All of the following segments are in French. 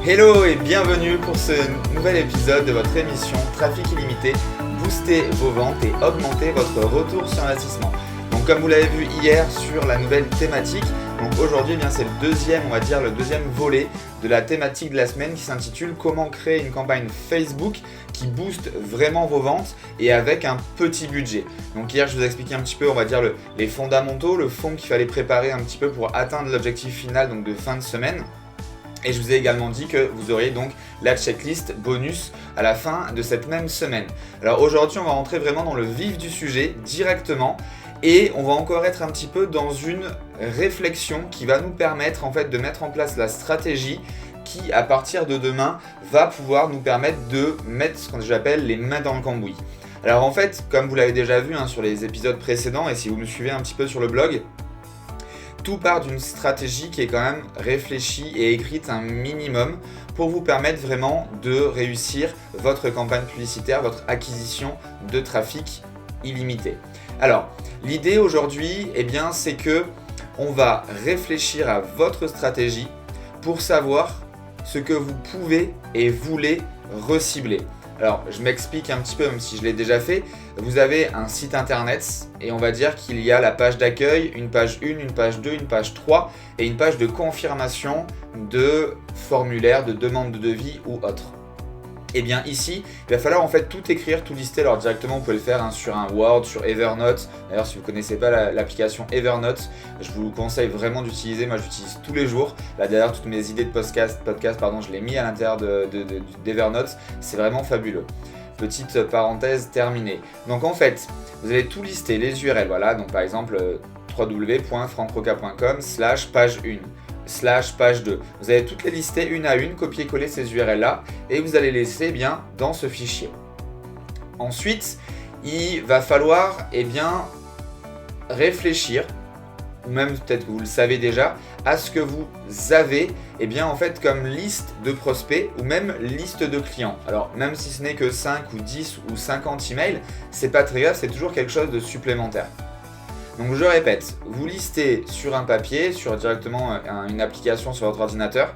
Hello et bienvenue pour ce nouvel épisode de votre émission Trafic illimité, booster vos ventes et augmenter votre retour sur investissement. Donc comme vous l'avez vu hier sur la nouvelle thématique, donc aujourd'hui c'est le deuxième volet de la thématique de la semaine qui s'intitule comment créer une campagne Facebook qui booste vraiment vos ventes et avec un petit budget. Donc hier je vous ai expliqué un petit peu les fondamentaux, le fond qu'il fallait préparer un petit peu pour atteindre l'objectif final donc de fin de semaine. Et je vous ai également dit que vous auriez donc la checklist bonus à la fin de cette même semaine. Alors aujourd'hui, on va rentrer vraiment dans le vif du sujet directement et on va encore être un petit peu dans une réflexion qui va nous permettre en fait de mettre en place la stratégie qui, à partir de demain, va pouvoir nous permettre de mettre ce que j'appelle les mains dans le cambouis. Alors en fait, comme vous l'avez déjà vu sur les épisodes précédents et si vous me suivez un petit peu sur le blog, tout part d'une stratégie qui est quand même réfléchie et écrite un minimum pour vous permettre vraiment de réussir votre campagne publicitaire, votre acquisition de trafic illimité. Alors, l'idée aujourd'hui, c'est que on va réfléchir à votre stratégie pour savoir ce que vous pouvez et voulez recibler. Alors, je m'explique un petit peu, même si je l'ai déjà fait. Vous avez un site internet et on va dire qu'il y a la page d'accueil, une page 1, une page 2, une page 3 et une page de confirmation de formulaire, de demande de devis ou autre. Et bien ici, il va falloir en fait tout écrire, tout lister. Alors directement, vous pouvez le faire sur un Word, sur Evernote. D'ailleurs, si vous ne connaissez pas l'application Evernote, je vous conseille vraiment d'utiliser. Moi, j'utilise tous les jours. Là, d'ailleurs, toutes mes idées de podcast, je l'ai mis à l'intérieur d'Evernote. C'est vraiment fabuleux. Petite parenthèse terminée. Donc en fait, vous allez tout lister, les URL. Voilà, donc par exemple, www.francroca.com/page 1. /page 2. Vous allez toutes les lister une à une, copier-coller ces URL là et vous allez laisser dans ce fichier. Ensuite, il va falloir réfléchir, ou même peut-être que vous le savez déjà, à ce que vous avez en fait comme liste de prospects ou même liste de clients. Alors même si ce n'est que 5 ou 10 ou 50 emails, c'est pas très grave, c'est toujours quelque chose de supplémentaire. Donc je répète, vous listez sur un papier, sur directement une application sur votre ordinateur,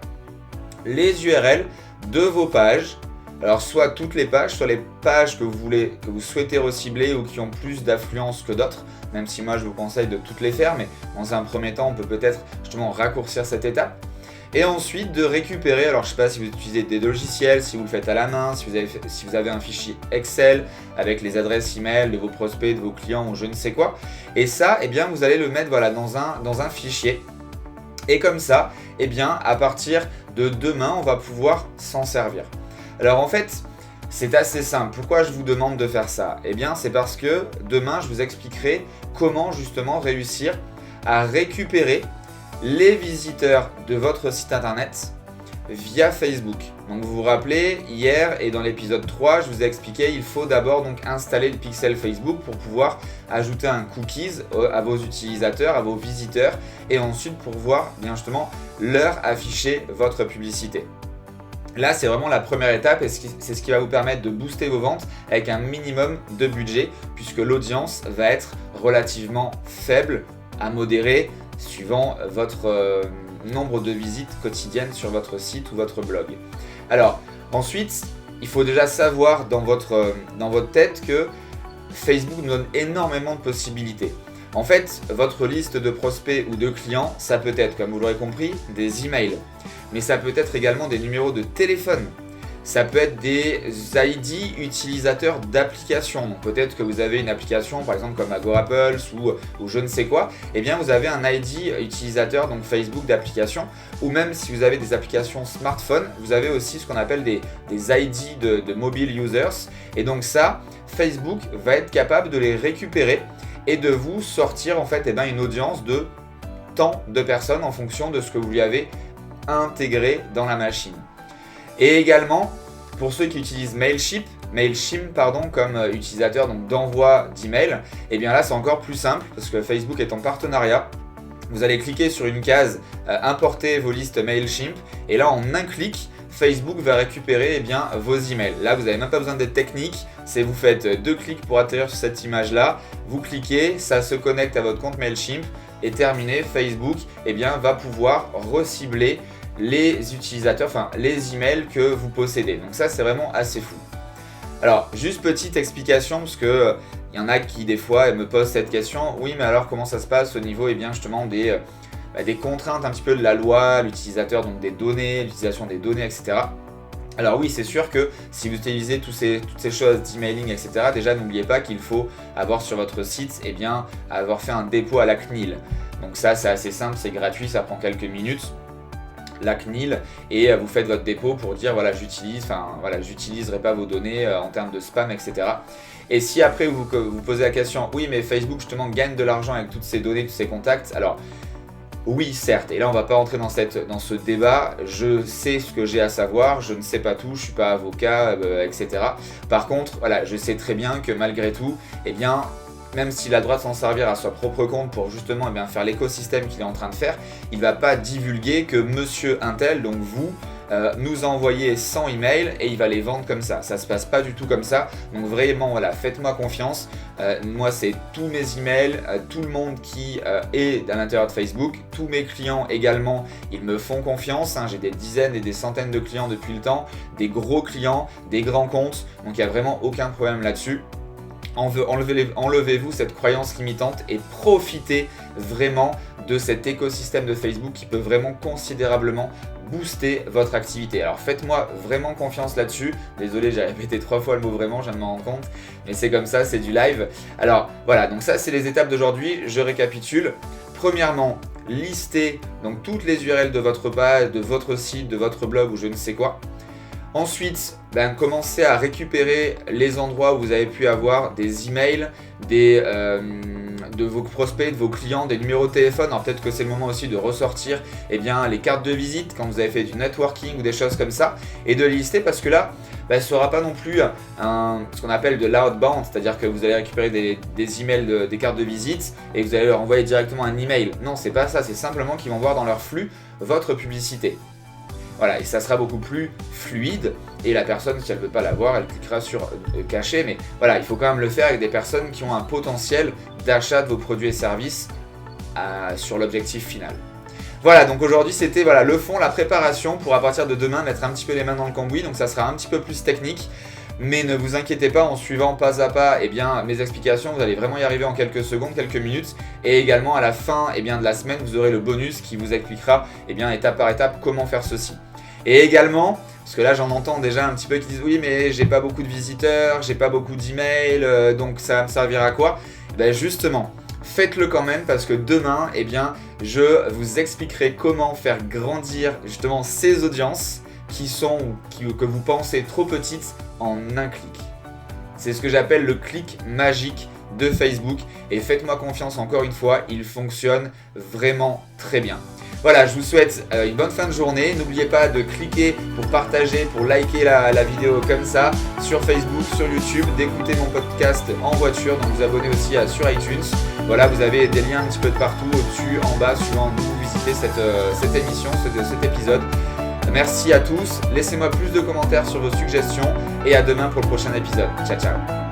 les URL de vos pages. Alors soit toutes les pages, soit les pages que vous souhaitez recibler ou qui ont plus d'affluence que d'autres, même si moi je vous conseille de toutes les faire, mais dans un premier temps on peut peut-être justement raccourcir cette étape. Et ensuite de récupérer, alors je ne sais pas si vous utilisez des logiciels, si vous le faites à la main, si vous avez un fichier Excel avec les adresses email de vos prospects, de vos clients ou je ne sais quoi. Et ça, vous allez le mettre dans un fichier. Et comme ça, à partir de demain, on va pouvoir s'en servir. Alors en fait, c'est assez simple. Pourquoi je vous demande de faire ça ? C'est parce que demain, je vous expliquerai comment justement réussir à récupérer les visiteurs de votre site internet via Facebook. Donc vous vous rappelez, hier et dans l'épisode 3, je vous ai expliqué il faut d'abord installer le pixel Facebook pour pouvoir ajouter un cookies à vos utilisateurs, à vos visiteurs et ensuite pour pouvoir justement leur afficher votre publicité. Là, c'est vraiment la première étape et c'est ce qui va vous permettre de booster vos ventes avec un minimum de budget puisque l'audience va être relativement faible à modérer suivant votre nombre de visites quotidiennes sur votre site ou votre blog. Alors ensuite, il faut déjà savoir dans votre tête que Facebook nous donne énormément de possibilités. En fait, votre liste de prospects ou de clients, ça peut être, comme vous l'aurez compris, des emails, mais ça peut être également des numéros de téléphone. Ça peut être des ID utilisateurs d'applications. Donc peut-être que vous avez une application, par exemple comme AgoApples ou je ne sais quoi. Vous avez un ID utilisateur donc Facebook d'application. Ou même si vous avez des applications smartphone, vous avez aussi ce qu'on appelle des ID de mobile users. Et donc ça, Facebook va être capable de les récupérer et de vous sortir en fait une audience de tant de personnes en fonction de ce que vous lui avez intégré dans la machine. Et également, pour ceux qui utilisent Mailchimp comme utilisateur d'envoi d'email, là c'est encore plus simple parce que Facebook est en partenariat. Vous allez cliquer sur une case importer vos listes Mailchimp et là en un clic, Facebook va récupérer vos emails. Là vous n'avez même pas besoin d'être technique, c'est vous faites 2 clics pour atterrir sur cette image là, vous cliquez, ça se connecte à votre compte Mailchimp et terminé, Facebook va pouvoir recibler les utilisateurs, enfin les emails que vous possédez. Donc ça, c'est vraiment assez fou. Alors, juste petite explication, parce que il y en a qui des fois me posent cette question. Oui, mais alors comment ça se passe au niveau justement des contraintes un petit peu de la loi, l'utilisateur, donc des données, l'utilisation des données, etc. Alors oui, c'est sûr que si vous utilisez toutes ces choses d'emailing, etc., déjà n'oubliez pas qu'il faut avoir sur votre site, avoir fait un dépôt à la CNIL. Donc ça, c'est assez simple, c'est gratuit, ça prend quelques minutes. La CNIL, et vous faites votre dépôt pour dire j'utiliserai pas vos données en termes de spam, etc. Et si après vous posez la question, oui mais Facebook justement gagne de l'argent avec toutes ces données, tous ces contacts, alors oui certes, et là on va pas rentrer dans ce débat, je sais ce que j'ai à savoir, je ne sais pas tout, je suis pas avocat, etc. Par contre, voilà, je sais très bien que malgré tout, même s'il a le droit de s'en servir à son propre compte pour justement faire l'écosystème qu'il est en train de faire, il ne va pas divulguer que monsieur Intel, donc vous, nous a envoyé 100 emails et il va les vendre comme ça. Ça ne se passe pas du tout comme ça. Donc vraiment, voilà, faites-moi confiance. Moi, c'est tous mes emails, tout le monde qui est à l'intérieur de Facebook, tous mes clients également, ils me font confiance. J'ai des dizaines et des centaines de clients depuis le temps, des gros clients, des grands comptes. Donc il n'y a vraiment aucun problème là-dessus. Enlevez-vous cette croyance limitante et profitez vraiment de cet écosystème de Facebook qui peut vraiment considérablement booster votre activité. Alors faites-moi vraiment confiance là-dessus. Désolé, j'ai répété 3 fois le mot vraiment, je viens de m'en rendre compte, mais c'est comme ça, c'est du live. Alors voilà, donc ça c'est les étapes d'aujourd'hui, je récapitule. Premièrement, listez donc toutes les URL de votre page, de votre site, de votre blog ou je ne sais quoi. Ensuite, commencez à récupérer les endroits où vous avez pu avoir des emails, de vos prospects, de vos clients, des numéros de téléphone. Alors peut-être que c'est le moment aussi de ressortir les cartes de visite quand vous avez fait du networking ou des choses comme ça et de les lister parce que là, ce ne sera pas non plus ce qu'on appelle de l'outbound, c'est-à-dire que vous allez récupérer des emails, des cartes de visite et vous allez leur envoyer directement un email. Non, c'est pas ça, c'est simplement qu'ils vont voir dans leur flux votre publicité. Voilà, et ça sera beaucoup plus fluide et la personne, si elle ne veut pas la voir, elle cliquera sur cacher. Mais voilà, il faut quand même le faire avec des personnes qui ont un potentiel d'achat de vos produits et services sur l'objectif final. Voilà, donc aujourd'hui c'était le fond, la préparation pour à partir de demain mettre un petit peu les mains dans le cambouis. Donc ça sera un petit peu plus technique. Mais ne vous inquiétez pas, en suivant pas à pas mes explications, vous allez vraiment y arriver en quelques secondes, quelques minutes. Et également à la fin de la semaine, vous aurez le bonus qui vous expliquera étape par étape comment faire ceci. Et également, parce que là j'en entends déjà un petit peu qui disent oui mais j'ai pas beaucoup de visiteurs, j'ai pas beaucoup d'emails, donc ça va me servir à quoi? Justement, faites-le quand même parce que demain, je vous expliquerai comment faire grandir justement ces audiences que vous pensez trop petites en un clic. C'est ce que j'appelle le clic magique de Facebook et faites-moi confiance encore une fois, il fonctionne vraiment très bien. Voilà, je vous souhaite une bonne fin de journée. N'oubliez pas de cliquer pour partager, pour liker la vidéo comme ça sur Facebook, sur YouTube, d'écouter mon podcast en voiture, donc vous abonner aussi sur iTunes. Voilà, vous avez des liens un petit peu de partout, au-dessus, en bas, suivant où vous visitez cette émission, cet épisode. Merci à tous, laissez-moi plus de commentaires sur vos suggestions et à demain pour le prochain épisode. Ciao, ciao.